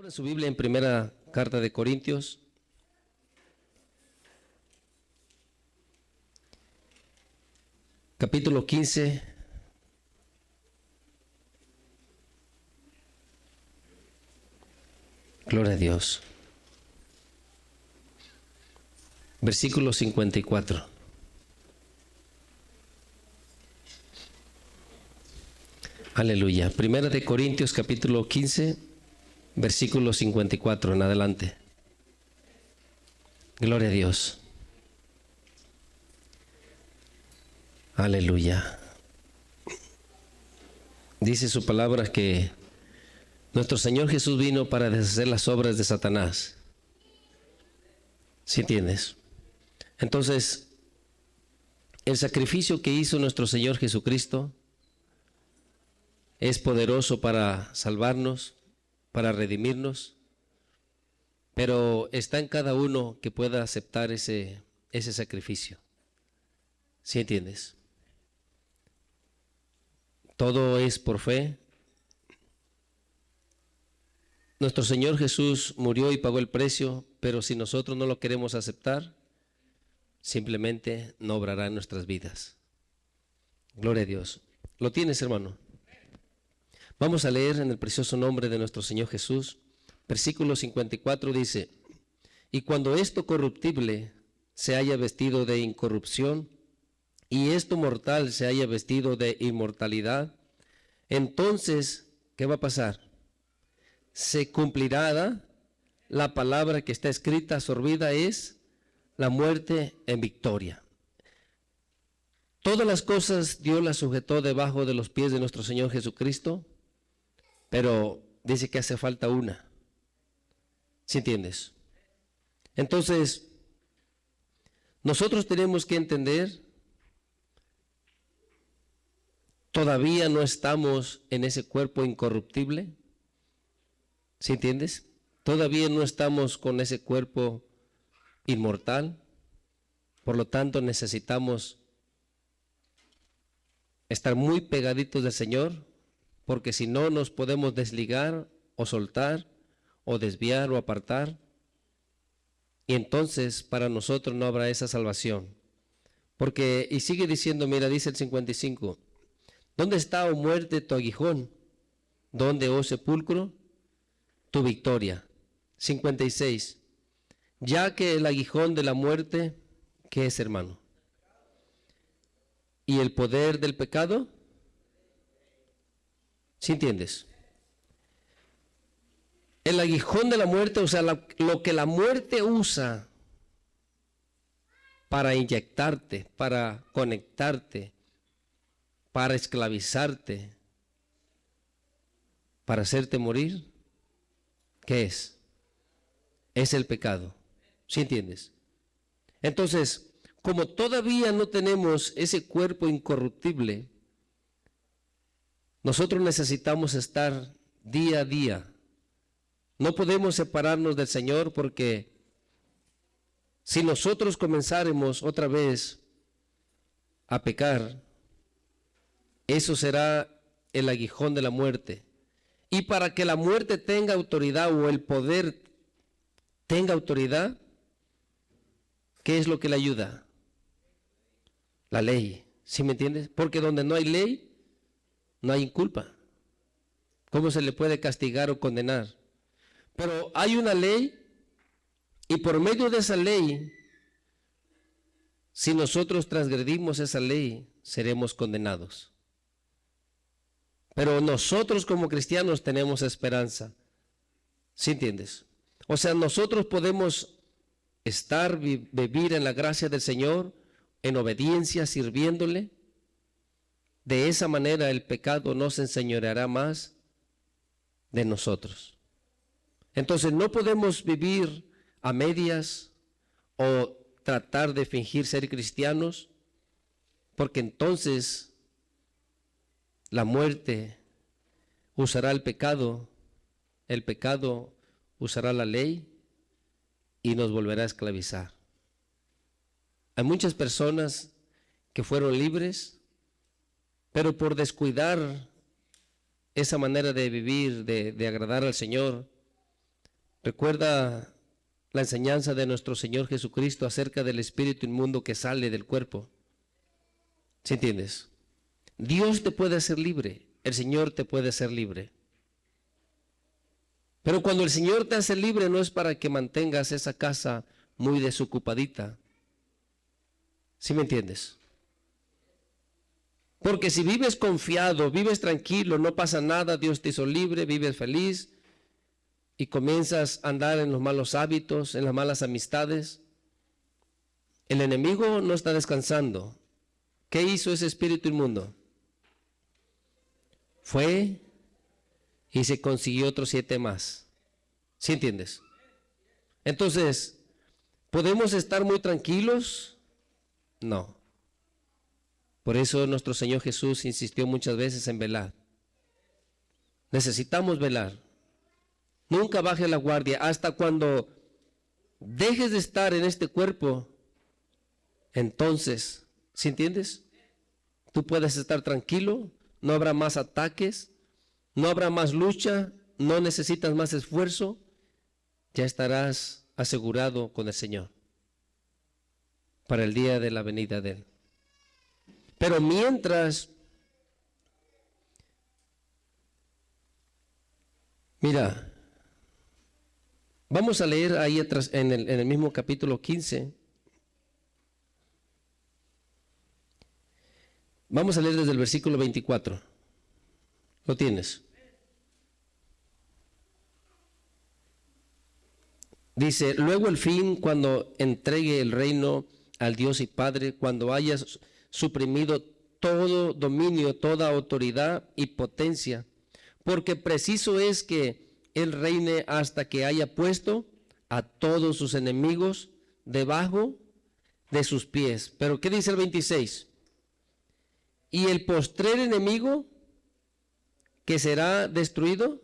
Abra su Biblia en primera carta de Corintios. Capítulo 15. Gloria a Dios. Versículo 54. Aleluya. Primera de Corintios capítulo 15, versículo 54 en adelante. Gloria a Dios. Aleluya. Dice su palabra que nuestro Señor Jesús vino para deshacer las obras de Satanás. ¿Sí entiendes? Entonces, el sacrificio que hizo nuestro Señor Jesucristo es poderoso para salvarnos, para redimirnos, pero está en cada uno que pueda aceptar ese sacrificio. ¿Sí entiendes? Todo es por fe. Nuestro Señor Jesús murió y pagó el precio, pero si nosotros no lo queremos aceptar, simplemente no obrará en nuestras vidas. Gloria a Dios. ¿Lo tienes, hermano? Vamos a leer en el precioso nombre de nuestro Señor Jesús. Versículo 54 dice: y cuando esto corruptible se haya vestido de incorrupción, y esto mortal se haya vestido de inmortalidad, entonces, ¿qué va a pasar? Se cumplirá la palabra que está escrita, sorbida es la muerte en victoria. Todas las cosas Dios las sujetó debajo de los pies de nuestro Señor Jesucristo, pero dice que hace falta una. ¿Sí entiendes? Entonces, nosotros tenemos que entender, todavía no estamos en ese cuerpo incorruptible. ¿Sí entiendes? Todavía no estamos con ese cuerpo inmortal. Por lo tanto, necesitamos estar muy pegaditos del Señor, porque si no nos podemos desligar o soltar o desviar o apartar, y entonces para nosotros no habrá esa salvación. Porque, y sigue diciendo, mira, dice el 55, ¿dónde está, oh muerte, tu aguijón? ¿Dónde, oh sepulcro, tu victoria? 56, ya que el aguijón de la muerte, ¿qué es, hermano? ¿Y el poder del pecado? ¿Sí entiendes? El aguijón de la muerte, o sea, lo que la muerte usa para inyectarte, para conectarte, para esclavizarte, para hacerte morir, ¿qué es? Es el pecado. ¿Sí entiendes? Entonces, como todavía no tenemos ese cuerpo incorruptible, nosotros necesitamos estar día a día. No podemos separarnos del Señor, porque si nosotros comenzáramos otra vez a pecar, eso será el aguijón de la muerte. Y para que la muerte tenga autoridad, o el poder tenga autoridad, ¿qué es lo que le ayuda? La ley. ¿Sí me entiendes? Porque donde no hay ley, no hay inculpa. ¿Cómo se le puede castigar o condenar? Pero hay una ley, y por medio de esa ley, si nosotros transgredimos esa ley, seremos condenados. Pero nosotros como cristianos tenemos esperanza. ¿Sí entiendes? O sea, nosotros podemos vivir en la gracia del Señor, en obediencia, sirviéndole. De esa manera el pecado no se enseñoreará más de nosotros. Entonces no podemos vivir a medias o tratar de fingir ser cristianos, porque entonces la muerte usará el pecado usará la ley y nos volverá a esclavizar. Hay muchas personas que fueron libres, pero por descuidar esa manera de vivir, de agradar al Señor, Recuerda la enseñanza de nuestro Señor Jesucristo acerca del espíritu inmundo que sale del cuerpo. ¿Sí entiendes? Dios te puede hacer libre, el Señor te puede hacer libre. Pero cuando el Señor te hace libre no es para que mantengas esa casa muy desocupadita. ¿Sí me entiendes? Porque si vives confiado, vives tranquilo, no pasa nada, Dios te hizo libre, vives feliz y comienzas a andar en los malos hábitos, en las malas amistades, el enemigo no está descansando. ¿Qué hizo ese espíritu inmundo? Fue y se consiguió otros 7 más. ¿Sí entiendes? Entonces, ¿podemos estar muy tranquilos? No. Por eso nuestro Señor Jesús insistió muchas veces en velar. Necesitamos velar. Nunca baje la guardia hasta cuando dejes de estar en este cuerpo. Entonces, ¿sí entiendes? Tú puedes estar tranquilo, no habrá más ataques, no habrá más lucha, no necesitas más esfuerzo, ya estarás asegurado con el Señor para el día de la venida de Él. Pero mientras, mira, vamos a leer ahí atrás en el mismo capítulo 15. Vamos a leer desde el versículo 24. ¿Lo tienes? Dice, luego el fin, cuando entregue el reino al Dios y Padre, cuando haya suprimido todo dominio, toda autoridad y potencia, porque preciso es que Él reine hasta que haya puesto a todos sus enemigos debajo de sus pies. Pero ¿qué dice el 26? Y el postrer enemigo que será destruido.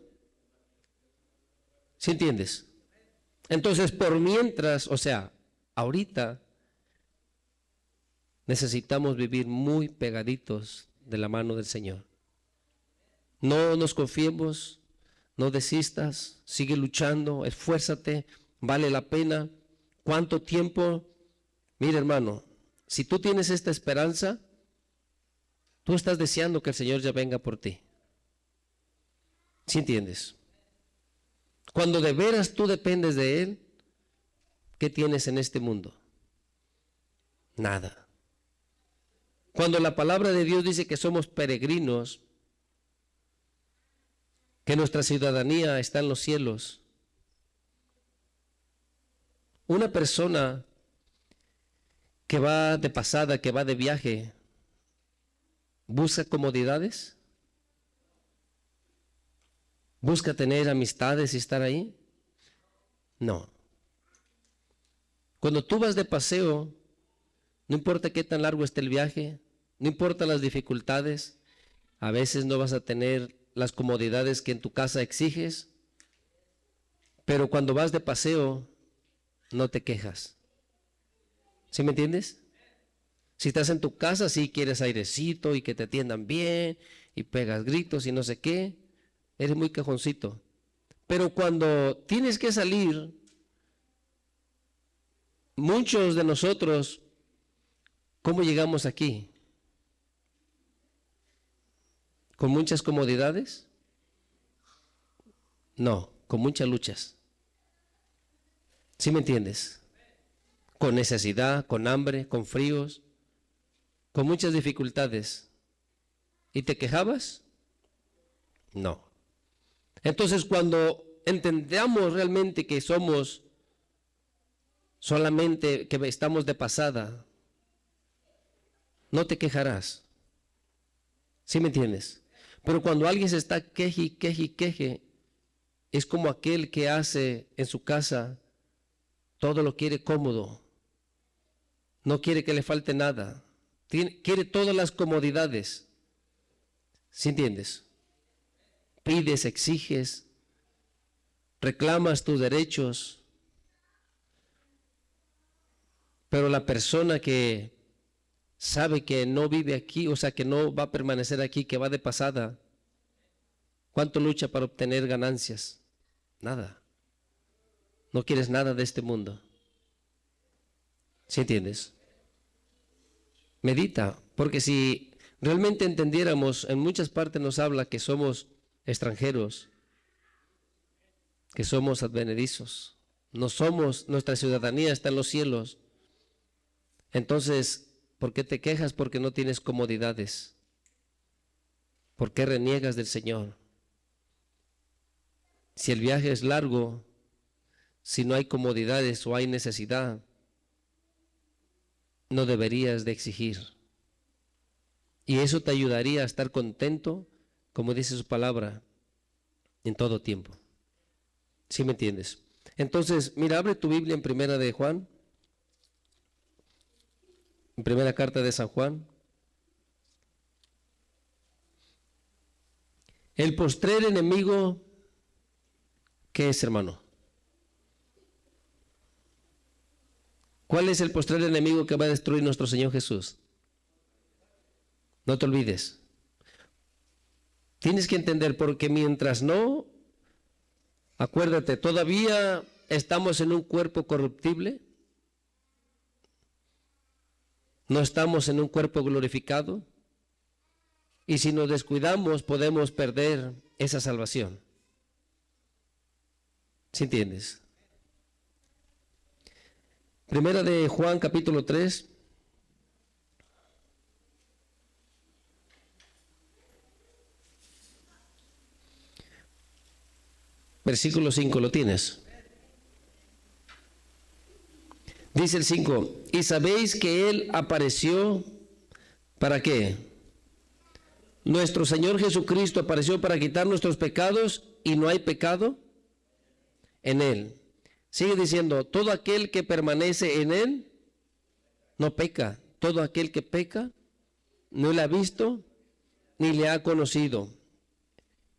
¿Sí entiendes? Entonces, por mientras, o sea, ahorita necesitamos vivir muy pegaditos de la mano del Señor. No nos confiemos, no desistas, sigue luchando, esfuérzate, vale la pena. ¿Cuánto tiempo? Mira, hermano, si tú tienes esta esperanza, tú estás deseando que el Señor ya venga por ti. ¿Sí entiendes? Cuando de veras tú dependes de Él, ¿qué tienes en este mundo? Nada. Cuando la palabra de Dios dice que somos peregrinos, que nuestra ciudadanía está en los cielos, una persona que va de pasada, que va de viaje, ¿busca comodidades? ¿Busca tener amistades y estar ahí? No. Cuando tú vas de paseo, no importa qué tan largo esté el viaje, no importa las dificultades, a veces no vas a tener las comodidades que en tu casa exiges, pero cuando vas de paseo, no te quejas. ¿Sí me entiendes? Si estás en tu casa, sí quieres airecito y que te atiendan bien y pegas gritos y no sé qué, eres muy quejoncito. Pero cuando tienes que salir, muchos de nosotros, ¿cómo llegamos aquí? ¿Con muchas comodidades? No, con muchas luchas. ¿Sí me entiendes? Con necesidad, con hambre, con fríos, con muchas dificultades. ¿Y te quejabas? No. Entonces, cuando entendamos realmente que somos solamente, que estamos de pasada, no te quejarás. ¿Sí me entiendes? Pero cuando alguien se está queje, es como aquel que hace en su casa, todo lo quiere cómodo, no quiere que le falte nada, quiere todas las comodidades. ¿Sí entiendes? Pides, exiges, reclamas tus derechos, pero la persona que sabe que no vive aquí, o sea, que no va a permanecer aquí, que va de pasada, ¿cuánto lucha para obtener ganancias? Nada. No quieres nada de este mundo. ¿Sí entiendes? Medita, porque si realmente entendiéramos, en muchas partes nos habla que somos extranjeros, que somos advenedizos, no somos, nuestra ciudadanía está en los cielos. Entonces, ¿por qué te quejas? Porque no tienes comodidades. ¿Por qué reniegas del Señor? Si el viaje es largo, si no hay comodidades o hay necesidad, no deberías de exigir. Y eso te ayudaría a estar contento, como dice su palabra, en todo tiempo. ¿Sí me entiendes? Entonces, mira, abre tu Biblia en Primera de Juan, en Primera Carta de San Juan. El postrer enemigo, ¿qué es, hermano? ¿Cuál es el postrer enemigo que va a destruir nuestro Señor Jesús? No te olvides. Tienes que entender, porque mientras no, acuérdate, todavía estamos en un cuerpo corruptible, no estamos en un cuerpo glorificado, y si nos descuidamos podemos perder esa salvación. ¿Sí entiendes? Primera de Juan, capítulo 3. Versículo 5, ¿lo tienes? Dice el 5, y sabéis que Él apareció, ¿para qué? Nuestro Señor Jesucristo apareció para quitar nuestros pecados, y no hay pecado en Él. Sigue diciendo, todo aquel que permanece en Él, no peca. Todo aquel que peca, no le ha visto, ni le ha conocido.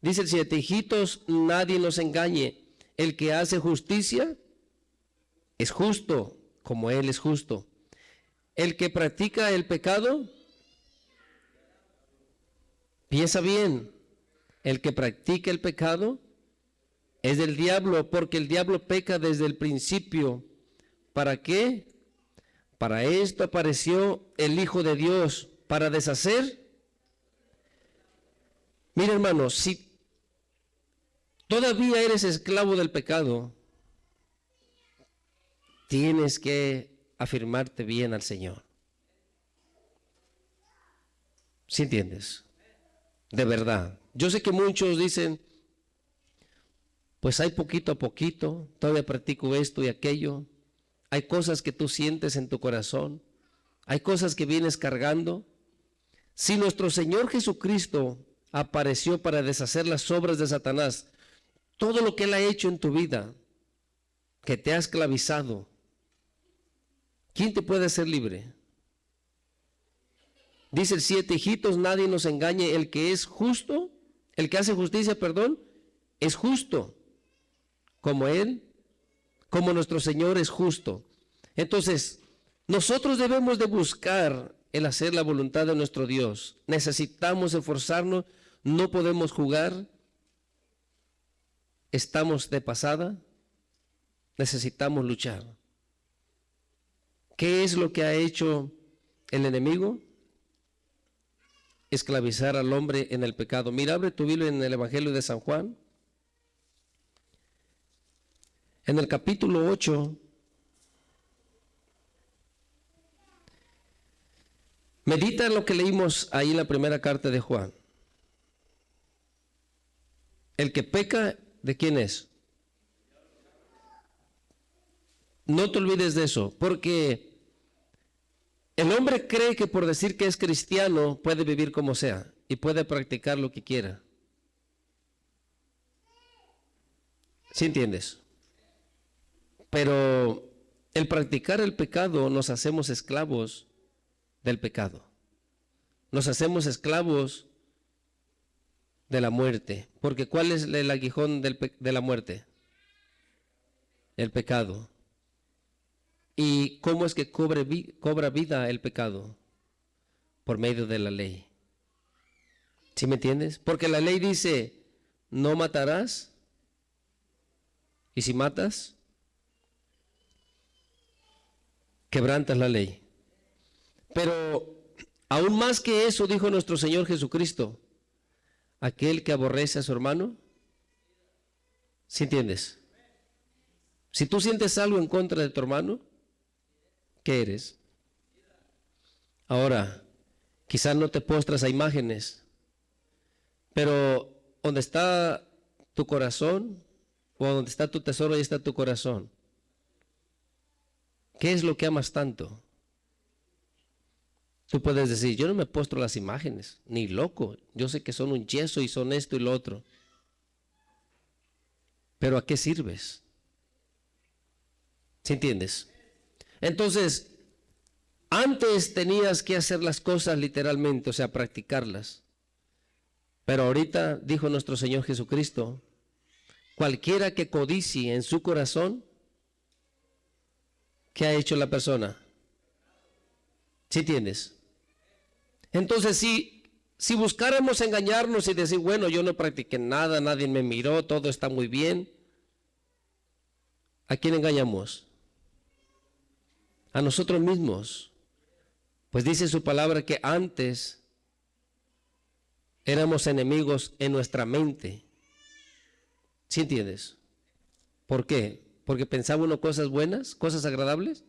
Dice el 7, hijitos, nadie nos engañe. El que hace justicia es justo, como Él es justo. El que practica el pecado, piensa bien, el que practica el pecado es del diablo, porque el diablo peca desde el principio. ¿Para qué? Para esto apareció el Hijo de Dios, para deshacer. Mira, hermano, si todavía eres esclavo del pecado, tienes que afirmarte bien al Señor. ¿Sí entiendes? De verdad. Yo sé que muchos dicen, pues hay poquito a poquito, todavía practico esto y aquello. Hay cosas que tú sientes en tu corazón. Hay cosas que vienes cargando. Si nuestro Señor Jesucristo apareció para deshacer las obras de Satanás, todo lo que Él ha hecho en tu vida, que te ha esclavizado, ¿quién te puede hacer libre? Dice el 7, hijitos, nadie nos engañe. El que es justo, el que hace justicia, perdón, es justo, como Él, como nuestro Señor es justo. Entonces, nosotros debemos de buscar el hacer la voluntad de nuestro Dios. Necesitamos esforzarnos, no podemos jugar. Estamos de pasada, necesitamos luchar. ¿Qué es lo que ha hecho el enemigo? Esclavizar al hombre en el pecado. Mira, abre tu Biblia en el Evangelio de San Juan. En el capítulo 8, medita en lo que leímos ahí en la primera carta de Juan. El que peca, ¿de quién es? No te olvides de eso, porque el hombre cree que por decir que es cristiano puede vivir como sea y puede practicar lo que quiera. ¿Sí entiendes? Pero el practicar el pecado nos hacemos esclavos del pecado. Nos hacemos esclavos de la muerte. Porque ¿cuál es el aguijón de la muerte? El pecado. ¿Y cómo es que cobra vida el pecado? Por medio de la ley. ¿Sí me entiendes? Porque la ley dice, no matarás. ¿Y si matas? quebrantas la ley. Pero aún más que eso, dijo nuestro Señor Jesucristo, aquel que aborrece a su hermano, ¿sí entiendes? Si tú sientes algo en contra de tu hermano, ¿qué eres? Ahora, quizás no te postras a imágenes, pero donde está tu corazón, o donde está tu tesoro, ahí está tu corazón. ¿Qué es lo que amas tanto? Tú puedes decir, yo no me postro a las imágenes, ni loco. Yo sé que son un yeso y son esto y lo otro. Pero ¿a qué sirves? ¿Sí entiendes? Entonces, antes tenías que hacer las cosas literalmente, o sea, practicarlas. Pero ahorita, dijo nuestro Señor Jesucristo, cualquiera que codicie en su corazón, ¿qué ha hecho la persona? ¿Sí entiendes? Entonces, si buscáramos engañarnos y decir, bueno, yo no practiqué nada, nadie me miró, todo está muy bien, ¿a quién engañamos? A nosotros mismos. Pues dice su palabra que antes éramos enemigos en nuestra mente. ¿Sí entiendes? ¿Por qué? Porque pensaba uno cosas buenas, cosas agradables.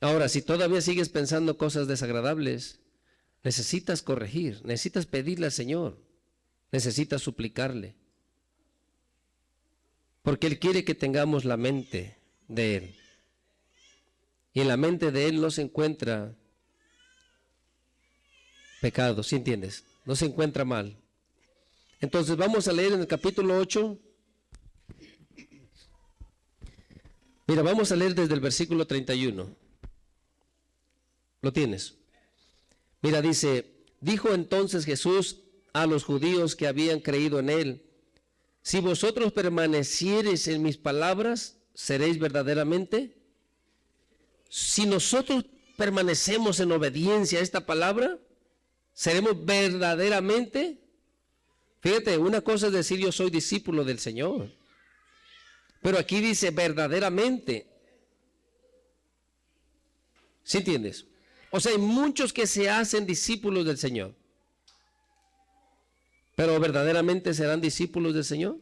Ahora, si todavía sigues pensando cosas desagradables, necesitas corregir, necesitas pedirle al Señor, necesitas suplicarle. Porque Él quiere que tengamos la mente de Él. Y en la mente de Él no se encuentra pecado, ¿sí entiendes? No se encuentra mal. Entonces vamos a leer en el capítulo 8. Mira, vamos a leer desde el versículo 31. ¿Lo tienes? Mira, dice, dijo entonces Jesús a los judíos que habían creído en Él, si vosotros permaneciereis en mis palabras, seréis verdaderamente. Si nosotros permanecemos en obediencia a esta palabra, seremos verdaderamente. Fíjate, una cosa es decir yo soy discípulo del Señor, pero aquí dice verdaderamente. ¿Sí entiendes? O sea, hay muchos que se hacen discípulos del Señor, pero verdaderamente serán discípulos del Señor.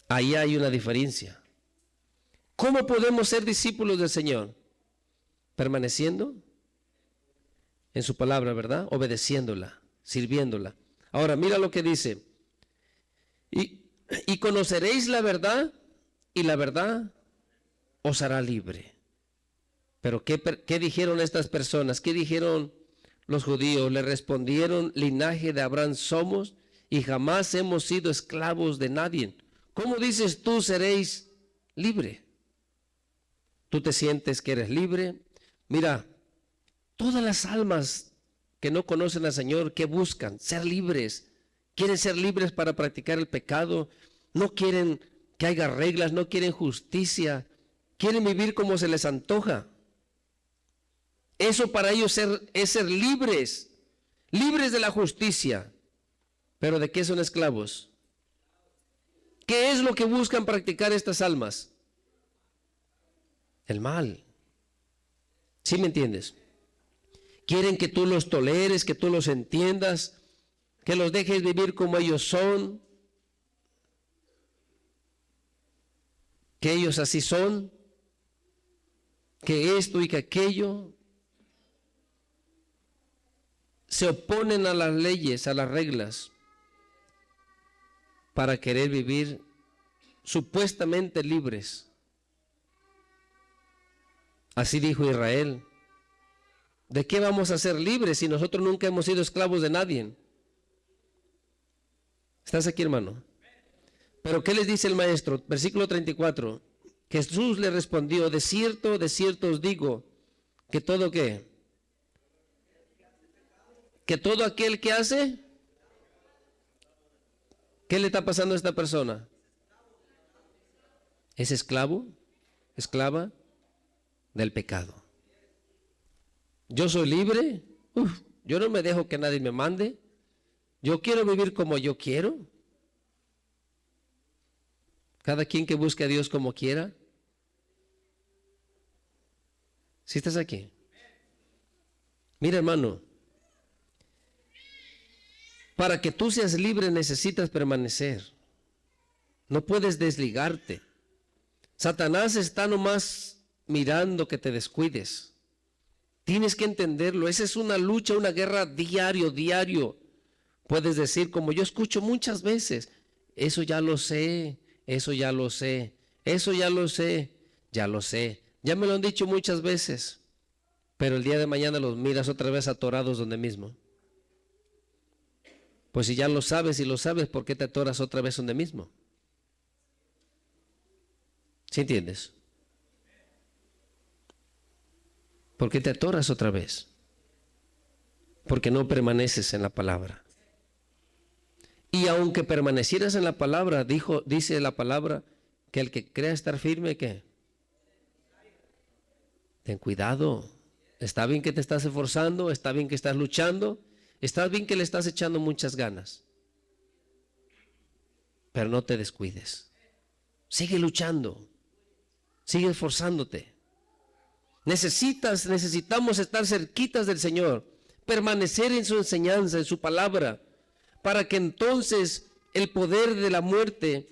Ahí hay una diferencia. ¿Cómo podemos ser discípulos del Señor? Permaneciendo en su palabra, ¿verdad? Obedeciéndola, sirviéndola. Ahora, mira lo que dice. Y conoceréis la verdad, y la verdad os hará libre. Pero ¿qué dijeron estas personas? ¿Qué dijeron los judíos? Le respondieron, linaje de Abraham somos, y jamás hemos sido esclavos de nadie. ¿Cómo dices tú seréis libre? ¿Tú te sientes que eres libre? Mira, todas las almas que no conocen al Señor, que buscan ser libres, quieren ser libres para practicar el pecado, no quieren que haya reglas, no quieren justicia, quieren vivir como se les antoja. Eso para ellos es ser libres, libres de la justicia. ¿Pero de qué son esclavos? ¿Qué es lo que buscan practicar estas almas? El mal. ¿Sí me entiendes? Quieren que tú los toleres, que tú los entiendas, que los dejes vivir como ellos son, que ellos así son, que esto y que aquello. Se oponen a las leyes, a las reglas, para querer vivir supuestamente libres. Así dijo Israel. ¿De qué vamos a ser libres si nosotros nunca hemos sido esclavos de nadie? ¿Estás aquí, hermano? Pero ¿qué les dice el maestro? Versículo 34. Jesús le respondió, de cierto os digo, que todo ¿qué? Que todo aquel que hace, ¿qué le está pasando a esta persona? Es esclavo, esclava del pecado. Yo soy libre, yo no me dejo que nadie me mande, yo quiero vivir como yo quiero. Cada quien que busque a Dios como quiera. Si estás aquí. Mira, hermano, para que tú seas libre necesitas permanecer. No puedes desligarte. Satanás está nomás mirando que te descuides. Tienes que entenderlo. Esa es una lucha, una guerra diario. Puedes decir, como yo escucho muchas veces, eso ya lo sé, eso ya lo sé, eso ya lo sé, ya lo sé. Ya me lo han dicho muchas veces, pero el día de mañana los miras otra vez atorados donde mismo. Pues si ya lo sabes y lo sabes, ¿por qué te atoras otra vez donde mismo? ¿Sí entiendes? ¿Por qué te atoras otra vez? Porque no permaneces en la palabra. Y aunque permanecieras en la palabra, dice la palabra, que el que crea estar firme, ¿qué? Ten cuidado. Está bien que te estás esforzando, está bien que estás luchando, está bien que le estás echando muchas ganas. Pero no te descuides. Sigue luchando. Sigue esforzándote. Necesitamos estar cerquitas del Señor, permanecer en su enseñanza, en su palabra, para que entonces el poder de la muerte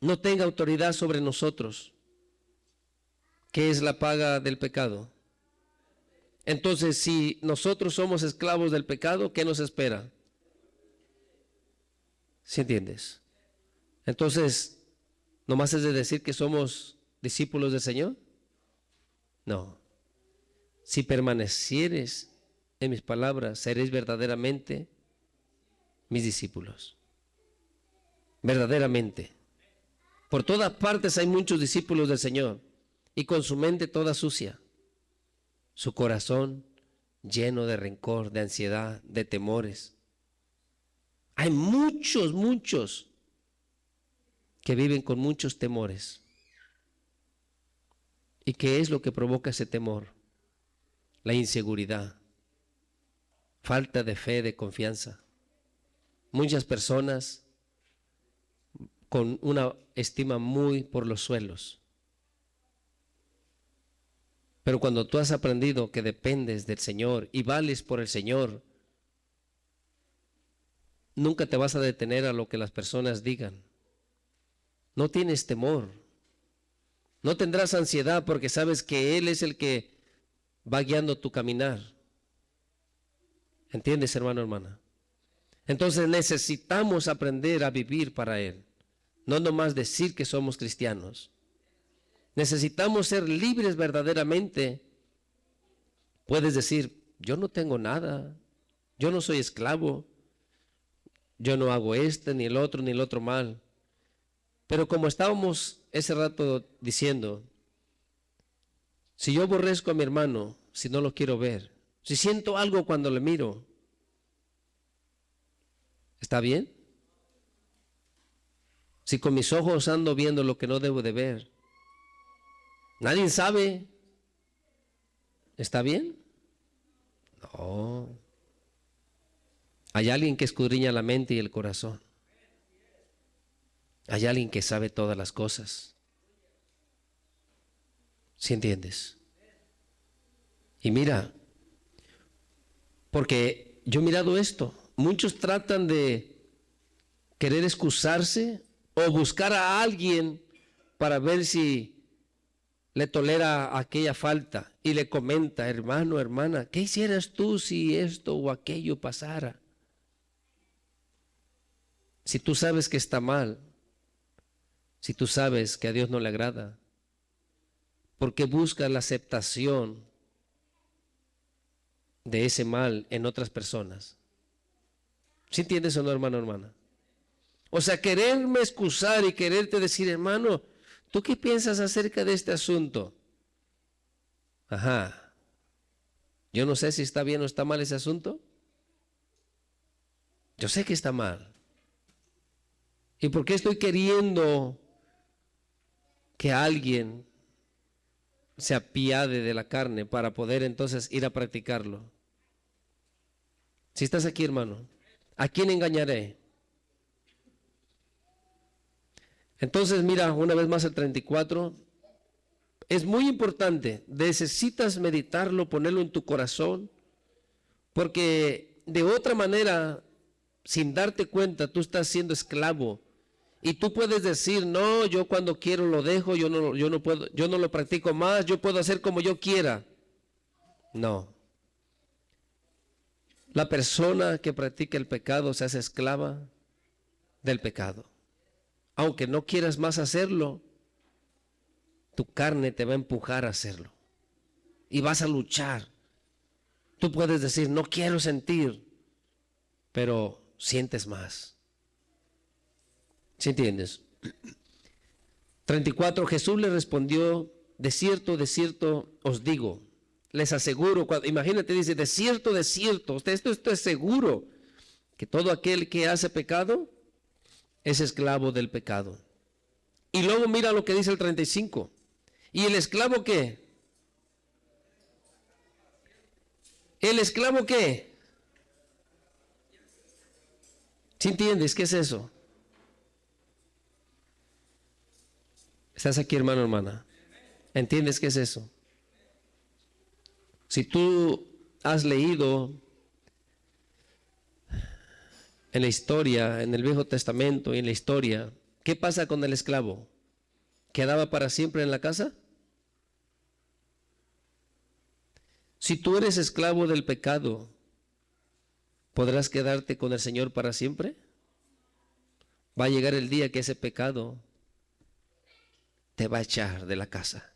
no tenga autoridad sobre nosotros. ¿Qué es la paga del pecado? Entonces, si nosotros somos esclavos del pecado, ¿qué nos espera? ¿Sí entiendes? Entonces, ¿nomás es de decir que somos discípulos del Señor? No. Si permanecieres en mis palabras, seréis verdaderamente mis discípulos. Verdaderamente. Por todas partes hay muchos discípulos del Señor y con su mente toda sucia, su corazón lleno de rencor, de ansiedad, de temores. Hay muchos que viven con muchos temores. ¿Y qué es lo que provoca ese temor? La inseguridad, falta de fe, de confianza. Muchas personas con una estima muy por los suelos. Pero cuando tú has aprendido que dependes del Señor y vales por el Señor, nunca te vas a detener a lo que las personas digan. No tienes temor. No tendrás ansiedad porque sabes que Él es el que va guiando tu caminar. ¿Entiendes, hermano, hermana? Entonces necesitamos aprender a vivir para Él. No nomás decir que somos cristianos. Necesitamos ser libres verdaderamente. Puedes decir, yo no tengo nada. Yo no soy esclavo. Yo no hago ni el otro mal. Pero como estábamos ese rato diciendo, si yo aborrezco a mi hermano, si no lo quiero ver, si siento algo cuando le miro, ¿está bien? Si con mis ojos ando viendo lo que no debo de ver, nadie sabe, ¿está bien? No. Hay alguien que escudriña la mente y el corazón. Hay alguien que sabe todas las cosas. ¿Sí entiendes? Y mira, porque yo he mirado esto. Muchos tratan de querer excusarse o buscar a alguien para ver si le tolera aquella falta y le comenta, hermano, hermana, ¿qué hicieras tú si esto o aquello pasara? Si tú sabes que está mal, si tú sabes que a Dios no le agrada, ¿por qué buscas la aceptación de ese mal en otras personas? ¿Sí entiendes o no, hermano, hermana? O sea, quererme excusar y quererte decir, hermano, ¿tú qué piensas acerca de este asunto? Ajá. Yo no sé si está bien o está mal ese asunto. Yo sé que está mal. ¿Y por qué estoy queriendo que alguien se apiade de la carne para poder entonces ir a practicarlo? Si estás aquí, hermano, ¿a quién engañaré? Entonces mira una vez más el 34, es muy importante. Necesitas meditarlo, ponerlo en tu corazón, porque de otra manera, sin darte cuenta, tú estás siendo esclavo. Y tú puedes decir, no, yo cuando quiero lo dejo, yo no puedo, yo no lo practico más, yo puedo hacer como yo quiera. No. La persona que practica el pecado se hace esclava del pecado. Aunque no quieras más hacerlo, tu carne te va a empujar a hacerlo. Y vas a luchar. Tú puedes decir, no quiero sentir, pero sientes más. ¿Sí entiendes? 34, Jesús le respondió, de cierto os digo, les aseguro, imagínate, dice, de cierto, esto es seguro, que todo aquel que hace pecado es esclavo del pecado. Y luego mira lo que dice el 35. ¿Y el esclavo qué? ¿El esclavo qué? ¿Sí entiendes qué es eso? ¿Estás aquí, hermano, hermana? ¿Entiendes qué es eso? Si tú has leído en la historia, en el Viejo Testamento y en la historia, ¿qué pasa con el esclavo? ¿Quedaba para siempre en la casa? Si tú eres esclavo del pecado, ¿podrás quedarte con el Señor para siempre? Va a llegar el día que ese pecado te va a echar de la casa.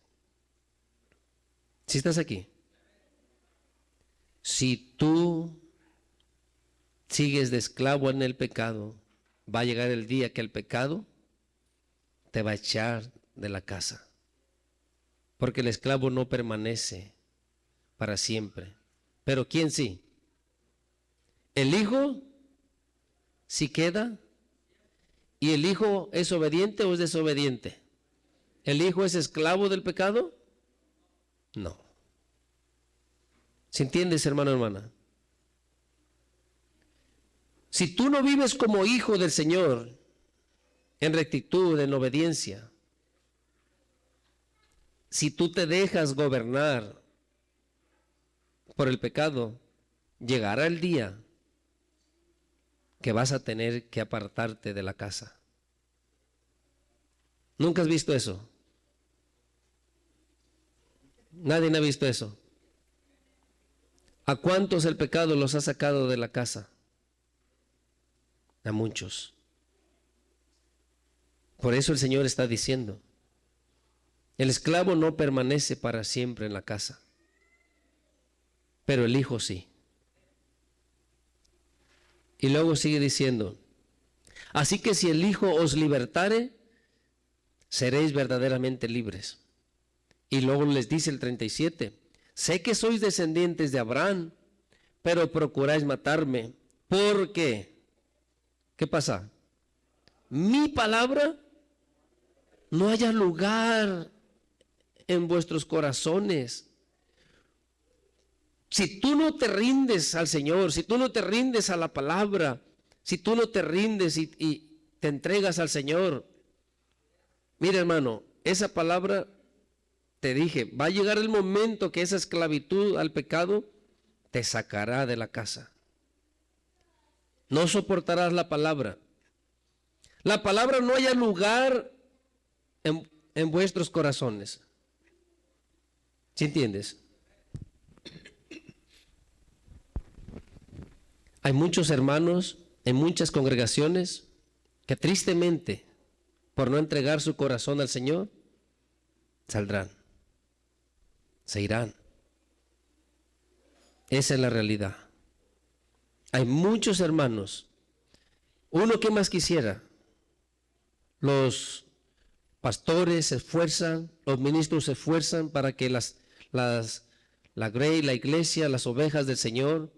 ¿Sí estás aquí? Si tú sigues de esclavo en el pecado, va a llegar el día que el pecado te va a echar de la casa. Porque el esclavo no permanece para siempre. Pero ¿quién sí? El hijo sí queda. ¿Y el hijo es obediente o es desobediente? ¿El hijo es esclavo del pecado? No. ¿Se entiendes, hermano, hermana? Si tú no vives como hijo del Señor, en rectitud, en obediencia, si tú te dejas gobernar por el pecado, llegará el día que vas a tener que apartarte de la casa. ¿Nunca has visto eso? Nadie ha visto eso. ¿A cuántos el pecado los ha sacado de la casa? A muchos. Por eso el Señor está diciendo, el esclavo no permanece para siempre en la casa, pero el hijo sí. Y luego sigue diciendo, así que si el Hijo os libertare, seréis verdaderamente libres. Y luego les dice el 37, sé que sois descendientes de Abraham, pero procuráis matarme, porque, ¿qué pasa? Mi palabra no haya lugar en vuestros corazones. Si tú no te rindes al Señor, si tú no te rindes a la palabra, si tú no te rindes y te entregas al Señor, mira, hermano, esa palabra, te dije, va a llegar el momento que esa esclavitud al pecado te sacará de la casa. No soportarás la palabra. La palabra no haya lugar en vuestros corazones. ¿Sí entiendes? Hay muchos hermanos en muchas congregaciones que tristemente, por no entregar su corazón al Señor, saldrán, se irán. Esa es la realidad. Hay muchos hermanos. Uno que más quisiera, los pastores se esfuerzan, los ministros se esfuerzan para que la grey, la iglesia, las ovejas del Señor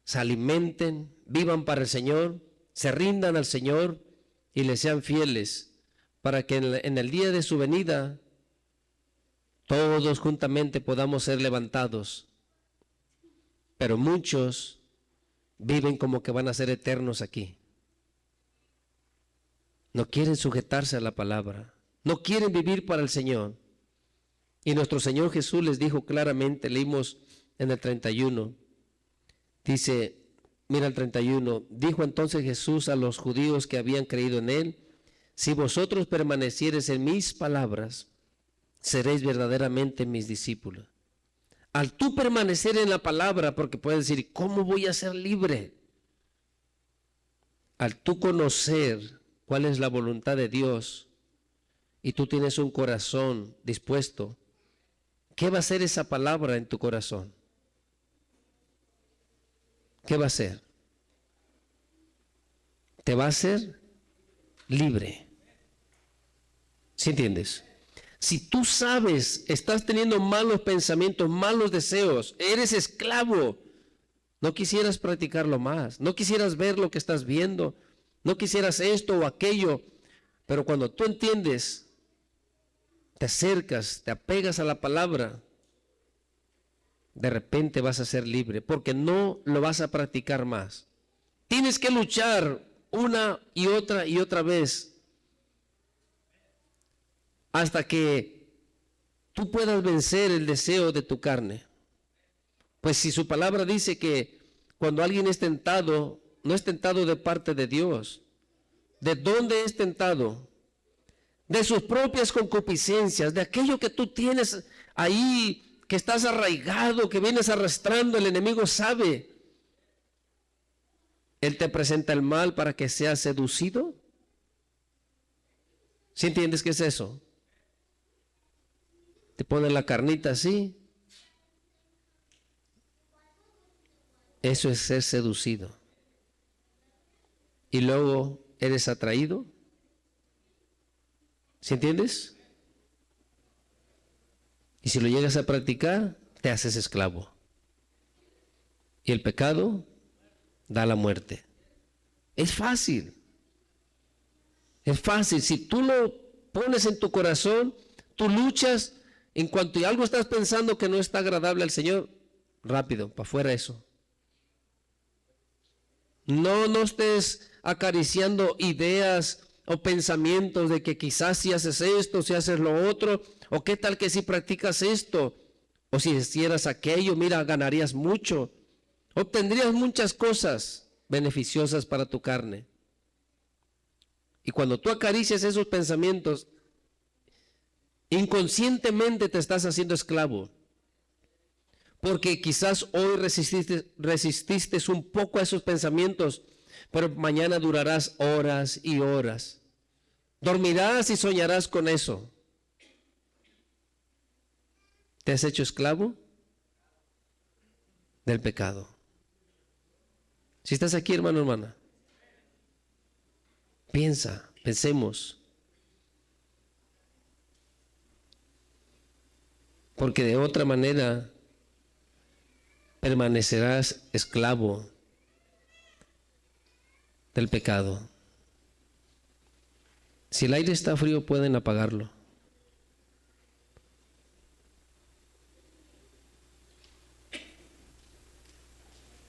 se alimenten, vivan para el Señor, se rindan al Señor y le sean fieles, para que en el día de su venida todos juntamente podamos ser levantados. Pero muchos viven como que van a ser eternos aquí. No quieren sujetarse a la palabra, no quieren vivir para el Señor. Y nuestro Señor Jesús les dijo claramente, leímos en el 31, dice, mira el 31, dijo entonces Jesús a los judíos que habían creído en él, si vosotros permaneciereis en mis palabras, seréis verdaderamente mis discípulos. Al tú permanecer en la palabra, porque puedes decir, ¿cómo voy a ser libre? Al tú conocer cuál es la voluntad de Dios y tú tienes un corazón dispuesto, ¿qué va a hacer esa palabra en tu corazón? ¿Qué va a hacer? Te va a hacer libre. ¿Sí entiendes? Si tú sabes, estás teniendo malos pensamientos, malos deseos, eres esclavo, no quisieras practicarlo más, no quisieras ver lo que estás viendo, no quisieras esto o aquello, pero cuando tú entiendes, te acercas, te apegas a la palabra, de repente vas a ser libre, porque no lo vas a practicar más. Tienes que luchar una y otra vez hasta que tú puedas vencer el deseo de tu carne. Pues si su palabra dice que cuando alguien es tentado, no es tentado de parte de Dios. ¿De dónde es tentado? De sus propias concupiscencias, de aquello que tú tienes ahí, que estás arraigado, que vienes arrastrando. El enemigo sabe. Él te presenta el mal para que seas seducido. ¿Sí entiendes qué es eso? Te pone la carnita así. Eso es ser seducido. Y luego eres atraído. ¿Sí entiendes? Y si lo llegas a practicar, te haces esclavo. Y el pecado da la muerte. Es fácil. Es fácil. Si tú lo pones en tu corazón, tú luchas. En cuanto algo estás pensando que no está agradable al Señor, rápido, para afuera eso. No estés acariciando ideas o pensamientos de que quizás si haces esto, si haces lo otro, o qué tal que si practicas esto, o si hicieras aquello, mira, ganarías mucho, obtendrías muchas cosas beneficiosas para tu carne. Y cuando tú acaricias esos pensamientos, inconscientemente te estás haciendo esclavo. Porque quizás hoy resististe un poco a esos pensamientos, pero mañana durarás horas y horas. Dormirás y soñarás con eso. ¿Te has hecho esclavo del pecado? Si estás aquí, hermano, hermana, pensemos. Porque de otra manera permanecerás esclavo del pecado. Si el aire está frío, pueden apagarlo.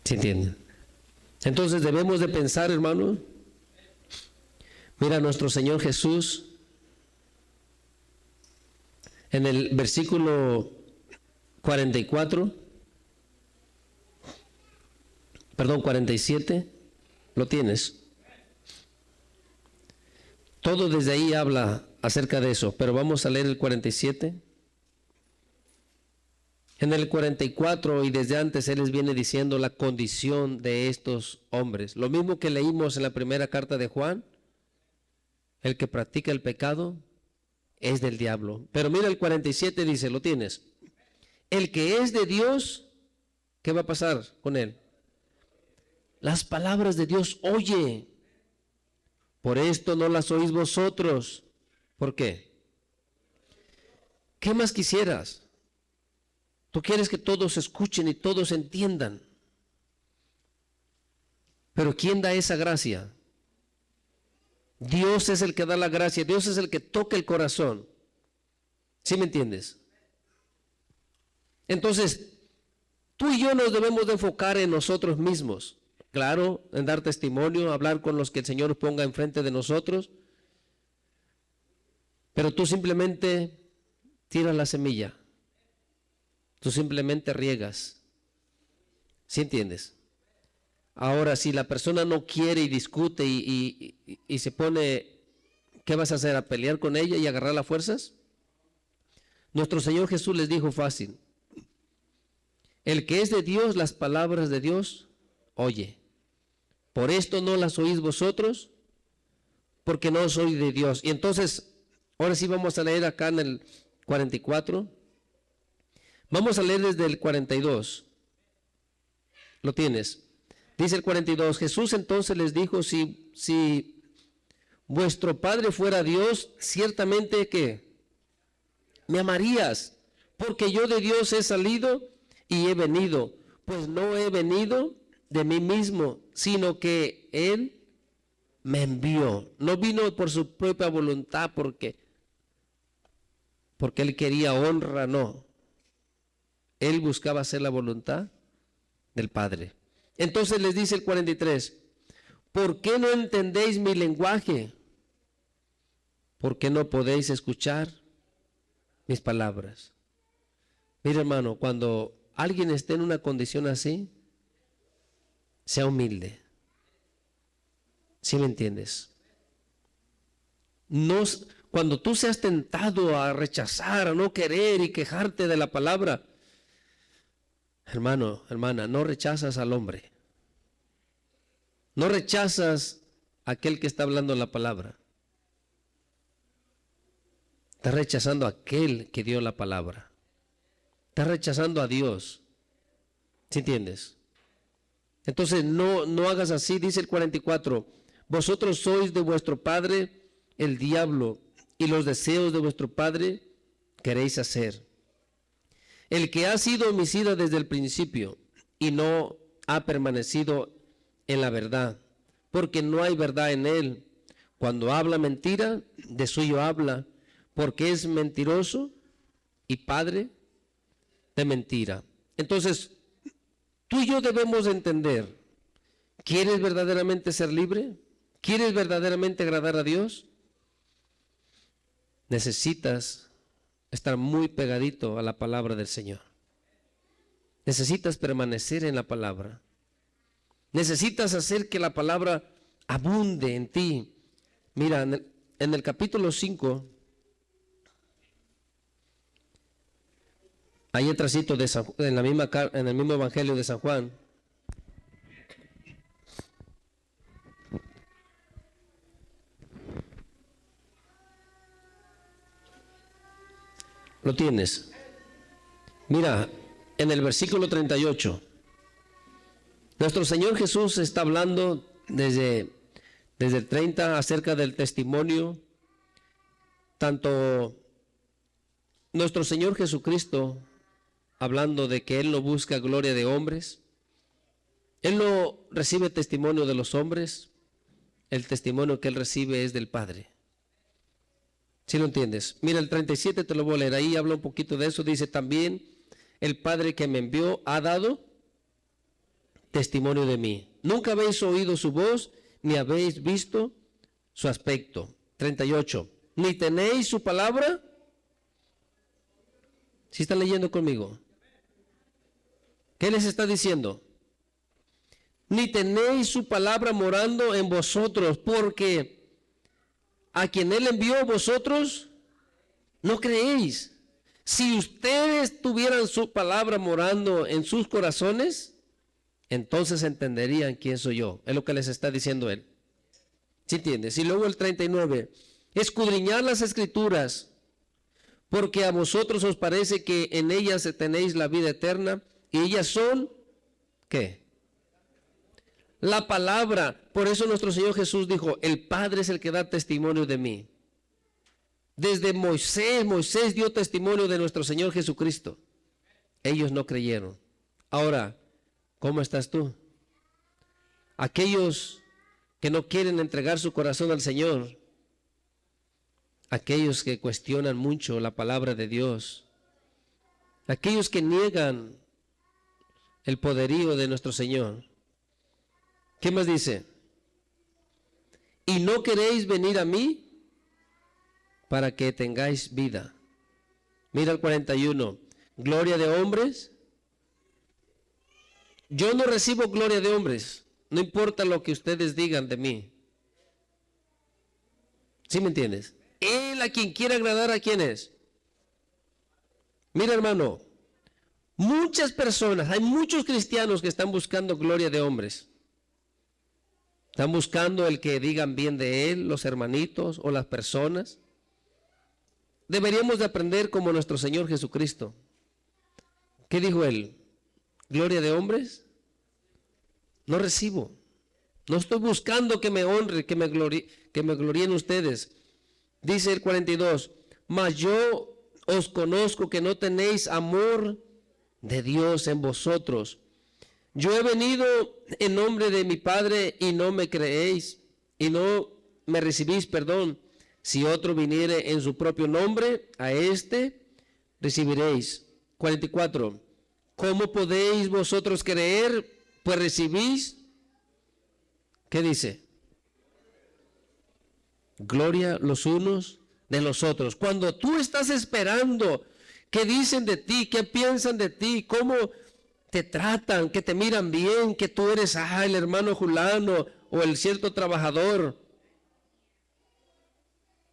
¿Se entienden? Entonces debemos de pensar, hermano. Mira, nuestro Señor Jesús, en el versículo 47, lo tienes. Todo desde ahí habla acerca de eso, pero vamos a leer el 47. En el 44 y desde antes Él les viene diciendo la condición de estos hombres. Lo mismo que leímos en la primera carta de Juan, el que practica el pecado es del diablo. Pero mira el 47 dice, lo tienes. El que es de Dios, ¿qué va a pasar con él? Las palabras de Dios oye. Por esto no las oís vosotros. ¿Por qué? ¿Qué más quisieras? Tú quieres que todos escuchen y todos entiendan. Pero ¿quién da esa gracia? Dios es el que da la gracia. Dios es el que toca el corazón. ¿Sí me entiendes? Entonces, tú y yo nos debemos de enfocar en nosotros mismos. Claro, en dar testimonio, hablar con los que el Señor ponga enfrente de nosotros. Pero tú simplemente tiras la semilla. Tú simplemente riegas. ¿Sí entiendes? Ahora, si la persona no quiere y discute y se pone, ¿qué vas a hacer? ¿A pelear con ella y agarrar las fuerzas? Nuestro Señor Jesús les dijo fácil: el que es de Dios, las palabras de Dios oye. Por esto no las oís vosotros, porque no soy de Dios. Y entonces, ahora sí vamos a leer acá en el 44. Vamos a leer desde el 42. ¿Lo tienes? Dice el 42, Jesús entonces les dijo, si vuestro Padre fuera Dios, ciertamente que me amarías, porque yo de Dios he salido y he venido, pues no he venido de mí mismo, sino que Él me envió. No vino por su propia voluntad, porque Él quería honra, no. Él buscaba hacer la voluntad del Padre. Entonces les dice el 43, ¿por qué no entendéis mi lenguaje? ¿Por qué no podéis escuchar mis palabras? Mira, hermano, cuando alguien esté en una condición así, sea humilde. ¿Sí me entiendes? No, cuando tú seas tentado a rechazar, a no querer y quejarte de la palabra, hermano, hermana, no rechazas al hombre. No rechazas a aquel que está hablando la palabra. Estás rechazando a aquel que dio la palabra. Estás rechazando a Dios. ¿Sí entiendes? Entonces no hagas así. Dice el 44, vosotros sois de vuestro padre el diablo, y los deseos de vuestro padre queréis hacer. El que ha sido homicida desde el principio y no ha permanecido en la verdad, porque no hay verdad en él. Cuando habla mentira, de suyo habla, porque es mentiroso y padre de mentira. Entonces, tú y yo debemos entender, ¿quieres verdaderamente ser libre? ¿Quieres verdaderamente agradar a Dios? Necesitas estar muy pegadito a la palabra del Señor. Necesitas permanecer en la palabra. Necesitas hacer que la palabra abunde en ti. Mira, en el capítulo 5, ahí atrásito en el mismo evangelio de San Juan. ¿Lo tienes? Mira, en el versículo 38, nuestro Señor Jesús está hablando desde el 30 acerca del testimonio. Tanto nuestro Señor Jesucristo, hablando de que Él no busca gloria de hombres, Él no recibe testimonio de los hombres, el testimonio que Él recibe es del Padre. ¿Sí lo entiendes? Mira, el 37 te lo voy a leer, ahí habla un poquito de eso, dice también, el Padre que me envió ha dado testimonio de mí. Nunca habéis oído su voz, ni habéis visto su aspecto. 38, ni tenéis su palabra. ¿Sí están leyendo conmigo? ¿Qué les está diciendo? Ni tenéis su palabra morando en vosotros, porque a quien Él envió vosotros no creéis. Si ustedes tuvieran su palabra morando en sus corazones, entonces entenderían quién soy yo. Es lo que les está diciendo Él. ¿Sí entiendes? Y luego el 39, escudriñad las escrituras, porque a vosotros os parece que en ellas tenéis la vida eterna, y ellas son, ¿qué? La palabra. Por eso nuestro Señor Jesús dijo, el Padre es el que da testimonio de mí. Desde Moisés dio testimonio de nuestro Señor Jesucristo. Ellos no creyeron. Ahora, ¿cómo estás tú? Aquellos que no quieren entregar su corazón al Señor, aquellos que cuestionan mucho la palabra de Dios, aquellos que niegan el poderío de nuestro Señor. ¿Qué más dice? Y no queréis venir a mí para que tengáis vida. Mira el 41. ¿Gloria de hombres? Yo no recibo gloria de hombres, no importa lo que ustedes digan de mí. ¿Sí me entiendes? Él a quien quiere agradar, ¿a quién es? Mira, hermano, muchas personas, hay muchos cristianos que están buscando gloria de hombres. Están buscando el que digan bien de él, los hermanitos o las personas. Deberíamos de aprender como nuestro Señor Jesucristo. ¿Qué dijo él? ¿Gloria de hombres? No recibo. No estoy buscando que me honre, que me gloríen ustedes. Dice el 42, mas yo os conozco que no tenéis amor de Dios en vosotros. Yo he venido en nombre de mi Padre y no me creéis, y no me recibís, perdón. Si otro viniere en su propio nombre, a éste recibiréis. 44. ¿Cómo podéis vosotros creer? Pues recibís. ¿Qué dice? Gloria los unos de los otros. Cuando tú estás esperando qué dicen de ti, qué piensan de ti, cómo te tratan, que te miran bien, que tú eres el hermano Julano o el cierto trabajador,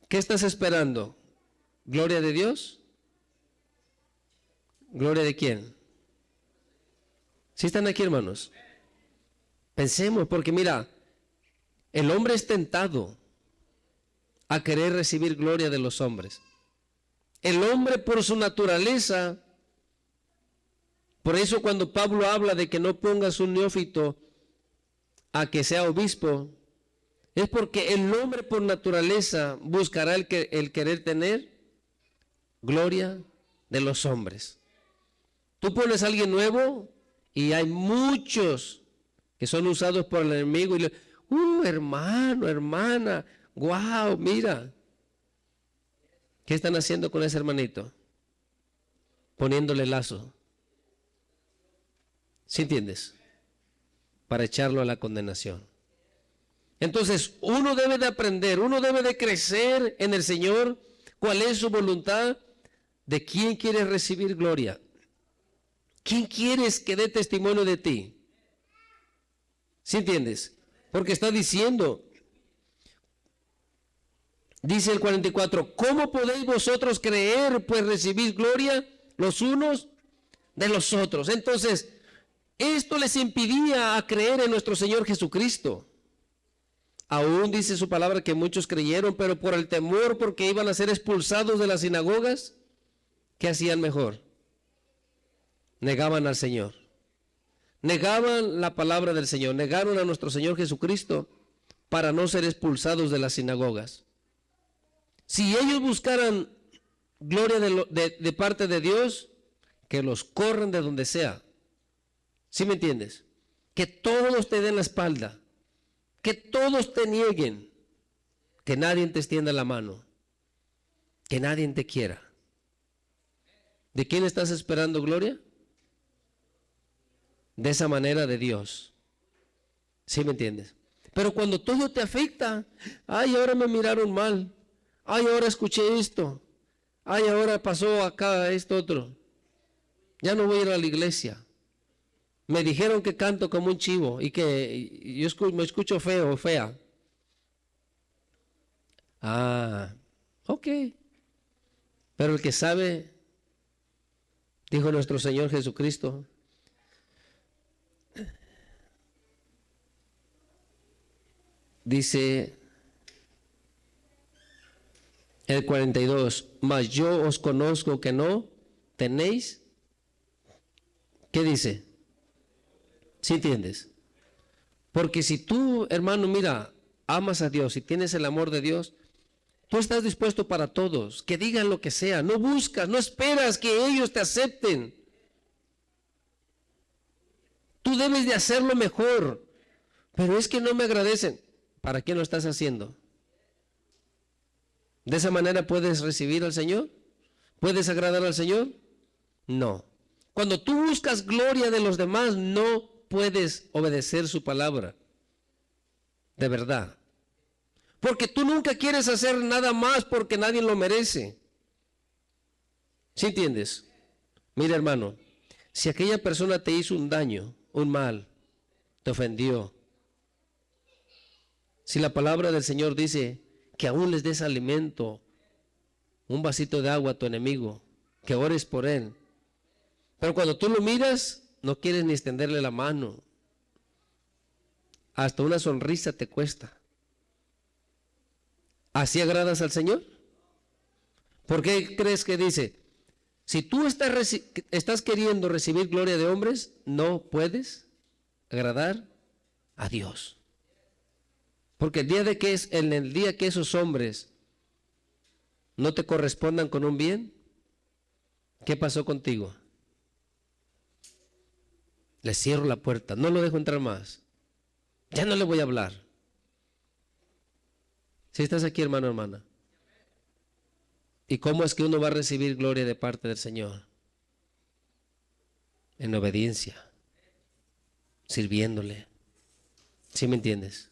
¿qué estás esperando? ¿Gloria de Dios? ¿Gloria de quién? ¿Sí están aquí, hermanos? Pensemos, porque mira, el hombre es tentado a querer recibir gloria de los hombres. El hombre por su naturaleza, por eso cuando Pablo habla de que no pongas un neófito a que sea obispo, es porque el hombre por naturaleza buscará el querer tener gloria de los hombres. Tú pones a alguien nuevo y hay muchos que son usados por el enemigo y le hermano, hermana, wow, mira. ¿Qué están haciendo con ese hermanito? Poniéndole lazo. ¿Sí entiendes? Para echarlo a la condenación. Entonces, uno debe de aprender, uno debe de crecer en el Señor. ¿Cuál es su voluntad? ¿De quién quieres recibir gloria? ¿Quién quieres que dé testimonio de ti? ¿Sí entiendes? Porque está diciendo, dice el 44, ¿cómo podéis vosotros creer, pues recibís gloria los unos de los otros? Entonces, esto les impidía a creer en nuestro Señor Jesucristo. Aún dice su palabra que muchos creyeron, pero por el temor, porque iban a ser expulsados de las sinagogas, ¿qué hacían mejor? Negaban al Señor. Negaban la palabra del Señor, negaron a nuestro Señor Jesucristo para no ser expulsados de las sinagogas. Si ellos buscaran gloria de parte de Dios, que los corran de donde sea. ¿Sí me entiendes? Que todos te den la espalda, que todos te nieguen, que nadie te extienda la mano, que nadie te quiera. ¿De quién estás esperando gloria? De esa manera de Dios. ¿Sí me entiendes? Pero cuando todo te afecta, ay, ahora me miraron mal, ay, ahora escuché esto, ay, ahora pasó acá esto otro, ya no voy a ir a la iglesia. Me dijeron que canto como un chivo y que yo me escucho feo o fea. Ok. Pero el que sabe, dijo nuestro Señor Jesucristo, dice el 42, mas yo os conozco que no tenéis. ¿Qué dice? ¿Sí entiendes? Porque si tú, hermano, mira, amas a Dios y tienes el amor de Dios, tú estás dispuesto para todos, que digan lo que sea, no buscas, no esperas que ellos te acepten. Tú debes de hacerlo mejor, pero es que no me agradecen. ¿Para qué lo estás haciendo? ¿De esa manera puedes recibir al Señor? ¿Puedes agradar al Señor? No. Cuando tú buscas gloria de los demás, no puedes obedecer su palabra. De verdad. Porque tú nunca quieres hacer nada más porque nadie lo merece. ¿Sí entiendes? Mira, hermano, si aquella persona te hizo un daño, un mal, te ofendió, si la palabra del Señor dice que aún les des alimento, un vasito de agua a tu enemigo, que ores por él, pero cuando tú lo miras, no quieres ni extenderle la mano, hasta una sonrisa te cuesta. ¿Así agradas al Señor? ¿Por qué crees que dice? Si tú estás queriendo recibir gloria de hombres, no puedes agradar a Dios. Porque en el día que esos hombres no te correspondan con un bien, ¿qué pasó contigo? Le cierro la puerta, no lo dejo entrar más. Ya no le voy a hablar. Si estás aquí, hermano, hermana. ¿Y cómo es que uno va a recibir gloria de parte del Señor? En obediencia, sirviéndole. ¿Sí me entiendes?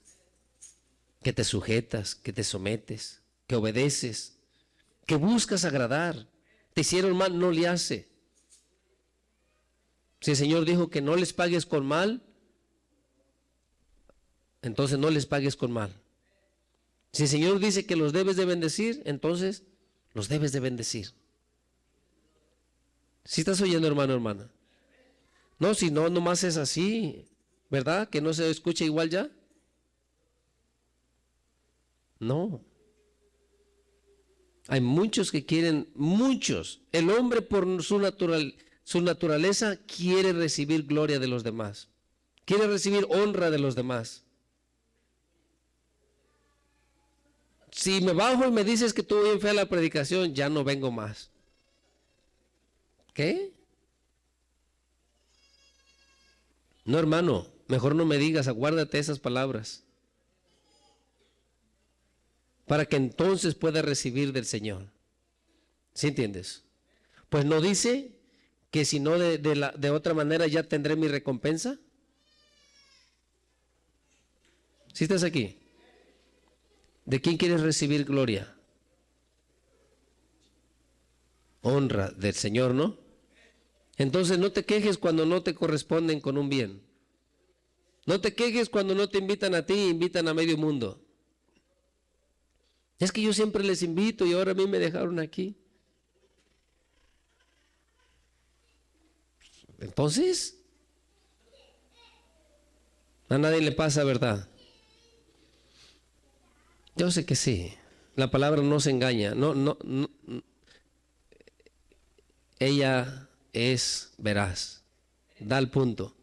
Que te sujetas, que te sometes, que obedeces, que buscas agradar. Te hicieron mal, no le hace. Si el Señor dijo que no les pagues con mal, entonces no les pagues con mal. Si el Señor dice que los debes de bendecir, entonces los debes de bendecir. ¿Sí estás oyendo, hermano, hermana? No, si no, nomás es así, ¿verdad? Que no se escucha igual ya. No. Hay muchos que quieren, muchos. El hombre por su naturaleza quiere recibir gloria de los demás. Quiere recibir honra de los demás. Si me bajo y me dices que estuvo bien fea la predicación, ya no vengo más. ¿Qué? No, hermano, mejor no me digas, aguárdate esas palabras. Para que entonces pueda recibir del Señor. ¿Sí entiendes? Pues no dice que si no de otra manera ya tendré mi recompensa. ¿Sí estás aquí? ¿De quién quieres recibir gloria? Honra del Señor, ¿no? Entonces no te quejes cuando no te corresponden con un bien. No te quejes cuando no te invitan a ti, invitan a medio mundo. Es que yo siempre les invito y ahora a mí me dejaron aquí. Entonces, a nadie le pasa, ¿verdad? Yo sé que sí. La palabra no se engaña. No. Ella es veraz. Da el punto.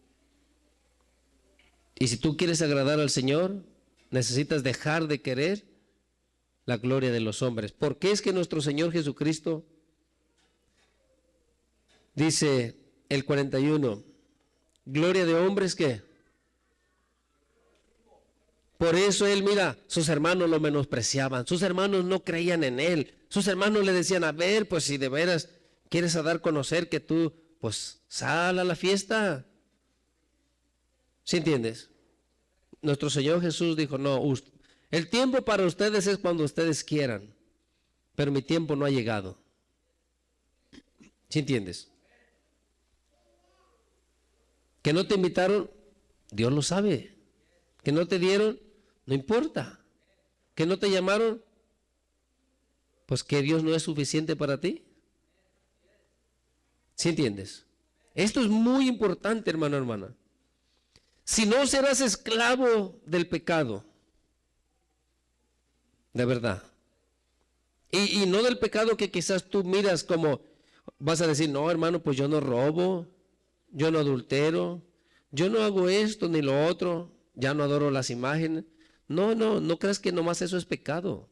Y si tú quieres agradar al Señor, necesitas dejar de querer la gloria de los hombres. ¿Por qué es que nuestro Señor Jesucristo dice el 41, gloria de hombres qué? Por eso él, mira, sus hermanos lo menospreciaban, sus hermanos no creían en él, sus hermanos le decían, a ver, pues si de veras quieres dar a conocer que tú, pues sal a la fiesta. ¿Sí entiendes? Nuestro Señor Jesús dijo, no, el tiempo para ustedes es cuando ustedes quieran, pero mi tiempo no ha llegado. ¿Sí entiendes? Que no te invitaron, Dios lo sabe. Que no te dieron, no importa. Que no te llamaron, pues que Dios no es suficiente para ti. ¿Sí entiendes? Esto es muy importante, hermano, hermana. Si no serás esclavo del pecado, de verdad. Y no del pecado que quizás tú miras como, vas a decir, no, hermano, pues yo no robo, yo no adultero, yo no hago esto ni lo otro, ya no adoro las imágenes. No creas que nomás eso es pecado.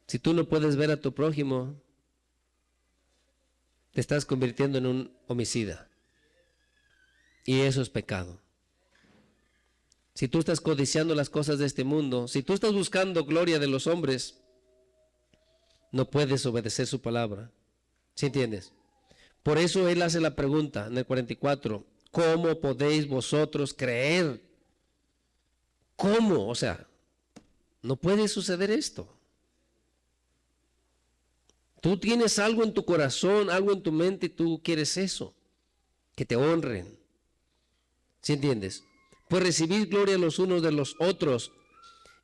Si tú no puedes ver a tu prójimo, te estás convirtiendo en un homicida. Y eso es pecado. Si tú estás codiciando las cosas de este mundo, si tú estás buscando gloria de los hombres, no puedes obedecer su palabra. ¿Sí entiendes? Por eso él hace la pregunta en el 44, ¿cómo podéis vosotros creer? ¿Cómo? O sea, no puede suceder esto. Tú tienes algo en tu corazón, algo en tu mente y tú quieres eso, que te honren. ¿Sí entiendes? Pues recibid gloria los unos de los otros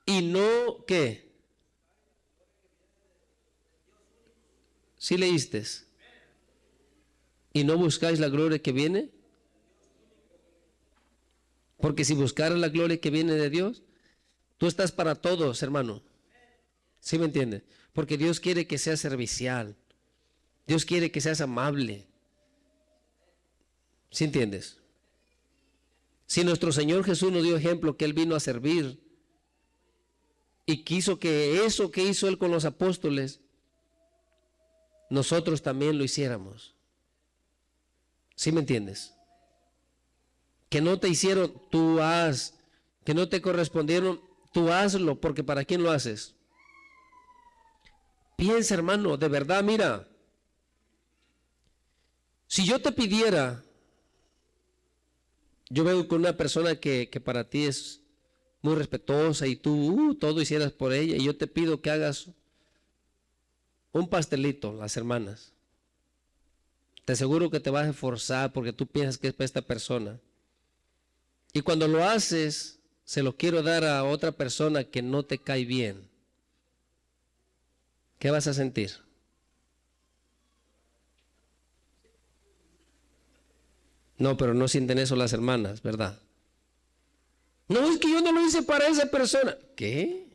y no, ¿qué? ¿Sí leíste? ¿Y no buscáis la gloria que viene? Porque si buscaras la gloria que viene de Dios, tú estás para todos, hermano. ¿Sí me entiendes? Porque Dios quiere que seas servicial. Dios quiere que seas amable. ¿Sí entiendes? Si nuestro Señor Jesús nos dio ejemplo que Él vino a servir y quiso que eso que hizo Él con los apóstoles, nosotros también lo hiciéramos. ¿Sí me entiendes? Que no te hicieron, tú haz. Que no te correspondieron, tú hazlo, porque ¿para quién lo haces? Piensa, hermano, de verdad, mira. Si yo te pidiera, yo veo con una persona que para ti es muy respetuosa y tú todo hicieras por ella, y yo te pido que hagas un pastelito, las hermanas. Te aseguro que te vas a esforzar porque tú piensas que es para esta persona. Y cuando lo haces, se lo quiero dar a otra persona que no te cae bien. ¿Qué vas a sentir? No, pero no sienten eso las hermanas, ¿verdad? No, es que yo no lo hice para esa persona. ¿Qué?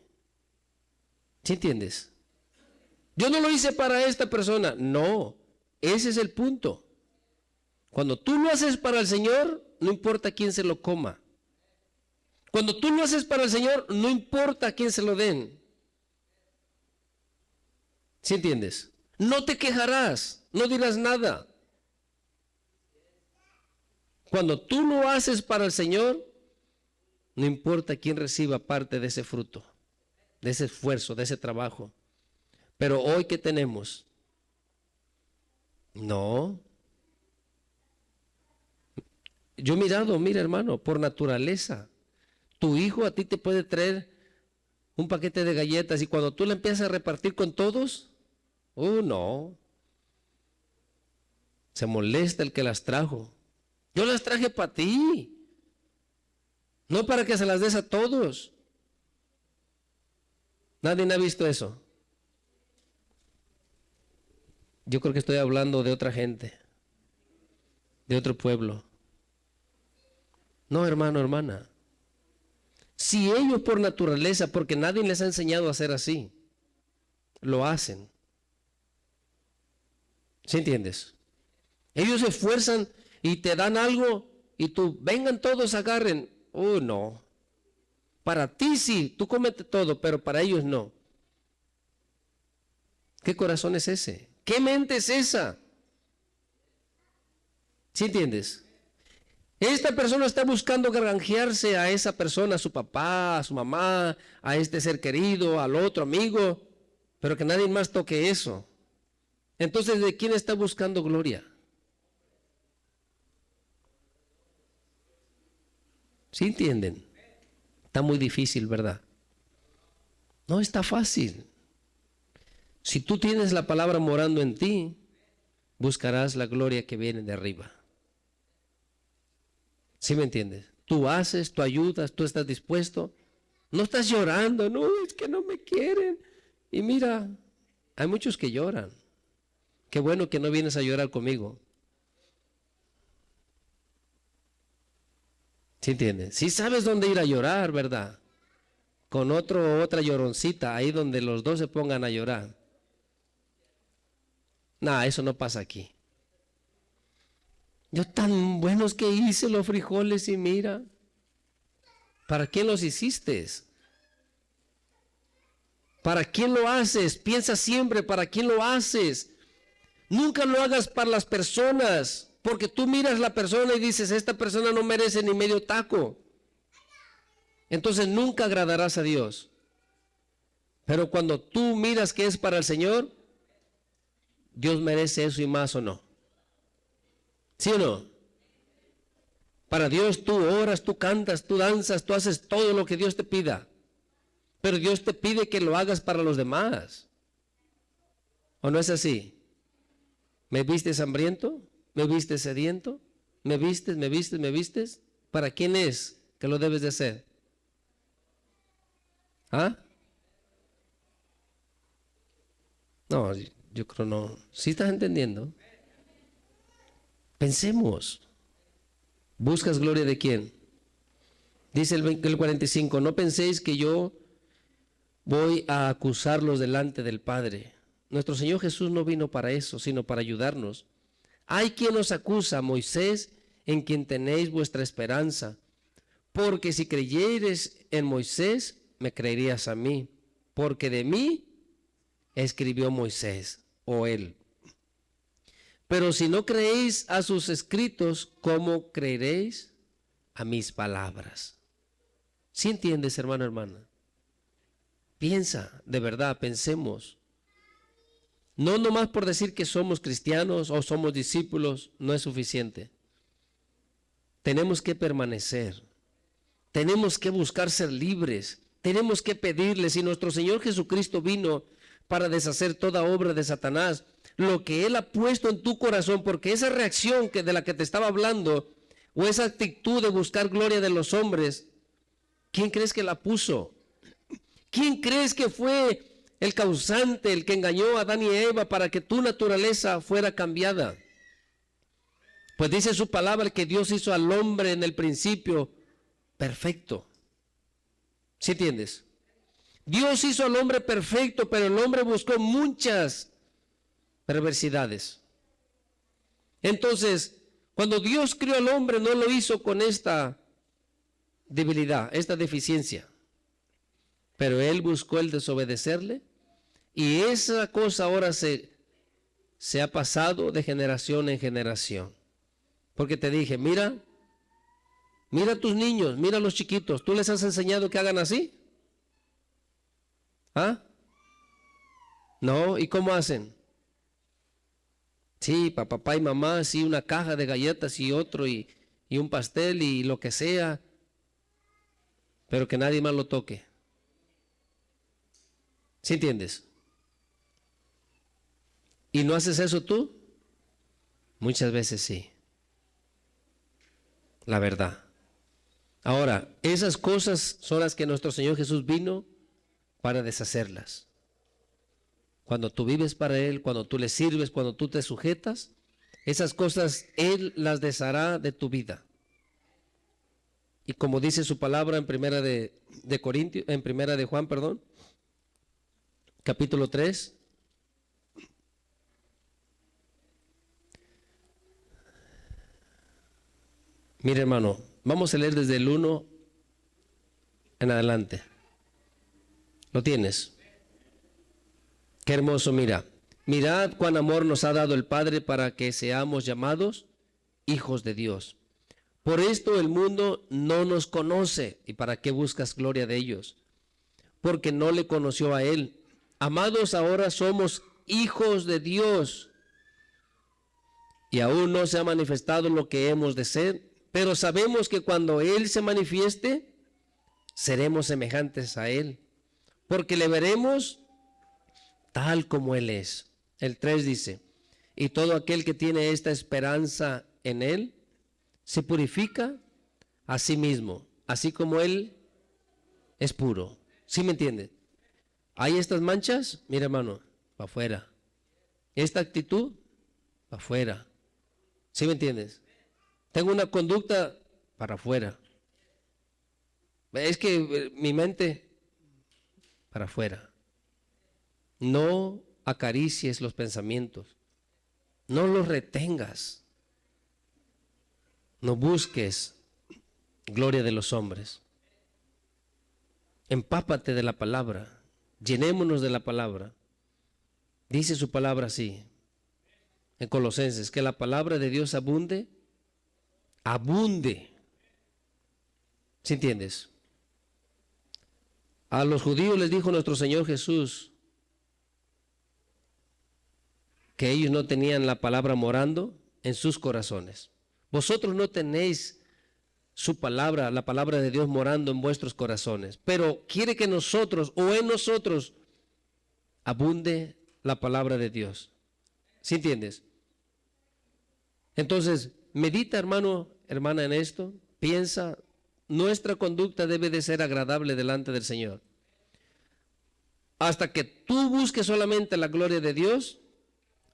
¿Sí entiendes? Yo no lo hice para esta persona. No, ese es el punto. Cuando tú lo haces para el Señor, no importa quién se lo coma. Cuando tú lo haces para el Señor, no importa a quién se lo den. ¿Sí entiendes? No te quejarás, no dirás nada. Cuando tú lo haces para el Señor, no importa quién reciba parte de ese fruto, de ese esfuerzo, de ese trabajo. Pero hoy, ¿qué tenemos? No. Yo he mirado, mira hermano, por naturaleza, tu hijo a ti te puede traer un paquete de galletas y cuando tú la empiezas a repartir con todos, no. Se molesta el que las trajo. Yo las traje para ti, no para que se las des a todos. Nadie ha visto eso. Yo creo que estoy hablando de otra gente, de otro pueblo. No, hermano, hermana. Si ellos por naturaleza, porque nadie les ha enseñado a hacer así, lo hacen. ¿Sí entiendes? Ellos se esfuerzan y te dan algo y tú, vengan todos, agarren. No. Para ti sí, tú cómete todo, pero para ellos no. ¿Qué corazón es ese? ¿Qué mente es esa? ¿Sí entiendes? Esta persona está buscando granjearse a esa persona, a su papá, a su mamá, a este ser querido, al otro amigo, pero que nadie más toque eso. Entonces, ¿de quién está buscando gloria? ¿Sí entienden? Está muy difícil, ¿verdad? No está fácil. Si tú tienes la palabra morando en ti, buscarás la gloria que viene de arriba. ¿Sí me entiendes? Tú haces, tú ayudas, tú estás dispuesto. No estás llorando, no, es que no me quieren. Y mira, hay muchos que lloran. Qué bueno que no vienes a llorar conmigo. ¿Sí entiendes? Sí sabes dónde ir a llorar, ¿verdad? Con otra lloroncita, ahí donde los dos se pongan a llorar. Nah, eso no pasa aquí. Yo tan buenos que hice los frijoles y mira, ¿para quién los hiciste? ¿Para quién lo haces? Piensa siempre, ¿para quién lo haces? Nunca lo hagas para las personas, porque tú miras la persona y dices, esta persona no merece ni medio taco. Entonces nunca agradarás a Dios. Pero cuando tú miras que es para el Señor, Dios merece eso y más, ¿o no? ¿Sí o no? Para Dios tú oras, tú cantas, tú danzas, tú haces todo lo que Dios te pida. Pero Dios te pide que lo hagas para los demás. ¿O no es así? ¿Me vistes hambriento? ¿Me vistes sediento? ¿Me vistes, me vistes, me vistes? ¿Para quién es que lo debes de hacer? ¿Ah? No, yo creo no. ¿Sí estás entendiendo? Pensemos. ¿Buscas gloria de quién? Dice el 45, no penséis que yo voy a acusarlos delante del Padre. Nuestro Señor Jesús no vino para eso, sino para ayudarnos. Hay quien os acusa, Moisés, en quien tenéis vuestra esperanza. Porque si creyeres en Moisés, me creerías a mí. Porque de mí escribió Moisés, o él. Pero si no creéis a sus escritos, ¿cómo creeréis a mis palabras? ¿Sí entiendes, hermano, hermana? Piensa, de verdad, pensemos. No nomás por decir que somos cristianos o somos discípulos, no es suficiente. Tenemos que permanecer. Tenemos que buscar ser libres. Tenemos que pedirle, si nuestro Señor Jesucristo vino para deshacer toda obra de Satanás, lo que Él ha puesto en tu corazón, porque esa reacción de la que te estaba hablando, o esa actitud de buscar gloria de los hombres, ¿quién crees que la puso? ¿Quién crees que fue el causante, el que engañó a Adán y Eva para que tu naturaleza fuera cambiada? Pues dice su palabra que Dios hizo al hombre en el principio perfecto. ¿Sí entiendes? Dios hizo al hombre perfecto, pero el hombre buscó muchas perversidades. Entonces, cuando Dios creó al hombre, no lo hizo con esta debilidad, esta deficiencia. Pero él buscó el desobedecerle, y esa cosa ahora se ha pasado de generación en generación. Porque te dije, mira a tus niños, mira a los chiquitos, ¿tú les has enseñado que hagan así? ¿Ah? No, ¿y cómo hacen? Sí, para papá y mamá, sí, una caja de galletas y otro, y un pastel y lo que sea, pero que nadie más lo toque. ¿Sí entiendes? ¿Y no haces eso tú? Muchas veces sí. La verdad. Ahora, esas cosas son las que nuestro Señor Jesús vino para deshacerlas. Cuando tú vives para Él, cuando tú le sirves, cuando tú te sujetas, esas cosas Él las deshará de tu vida. Y como dice su palabra en primera de Juan, capítulo 3. Mire, hermano, vamos a leer desde el 1 en adelante. ¿Lo tienes? Qué hermoso, mira. Mirad cuán amor nos ha dado el Padre para que seamos llamados hijos de Dios. Por esto el mundo no nos conoce. ¿Y para qué buscas gloria de ellos? Porque no le conoció a Él. Amados, ahora somos hijos de Dios. Y aún no se ha manifestado lo que hemos de ser, pero sabemos que cuando Él se manifieste, seremos semejantes a Él, porque le veremos tal como Él es. El 3 dice, y todo aquel que tiene esta esperanza en Él, se purifica a sí mismo, así como Él es puro. ¿Sí me entiende? Hay estas manchas, mira, hermano, para afuera. Esta actitud, para afuera. ¿Sí me entiendes? Tengo una conducta para afuera. Es que mi mente, para afuera. No acaricies los pensamientos. No los retengas. No busques gloria de los hombres. Empápate de la palabra. Llenémonos de la palabra. Dice su palabra así, en Colosenses, que la palabra de Dios abunde. ¿Sí entiendes? A los judíos les dijo nuestro Señor Jesús que ellos no tenían la palabra morando en sus corazones. Vosotros no tenéis su palabra, la palabra de Dios morando en vuestros corazones, pero quiere que nosotros o en nosotros abunde la palabra de Dios. ¿Sí entiendes? Entonces, medita, hermano, hermana, en esto. Piensa, nuestra conducta debe de ser agradable delante del Señor. Hasta que tú busques solamente la gloria de Dios,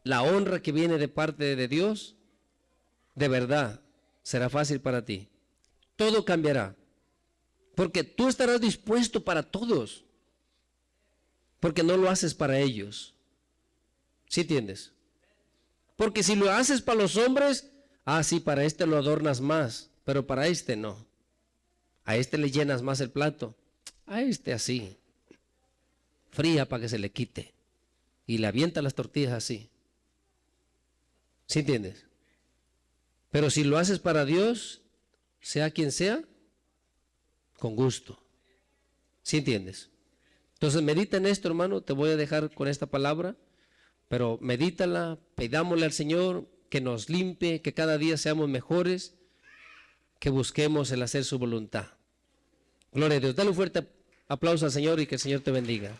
la honra que viene de parte de Dios, de verdad, será fácil para ti. Todo cambiará. Porque tú estarás dispuesto para todos. Porque no lo haces para ellos. ¿Sí entiendes? Porque si lo haces para los hombres, sí, para este lo adornas más, pero para este no. A este le llenas más el plato. A este así. Fría para que se le quite. Y le avienta las tortillas así. ¿Sí entiendes? Pero si lo haces para Dios, sea quien sea, con gusto. ¿Sí entiendes? Entonces medita en esto, hermano. Te voy a dejar con esta palabra, pero medítala, pidámosle al Señor que nos limpie, que cada día seamos mejores, que busquemos el hacer su voluntad. Gloria a Dios. Dale un fuerte aplauso al Señor y que el Señor te bendiga.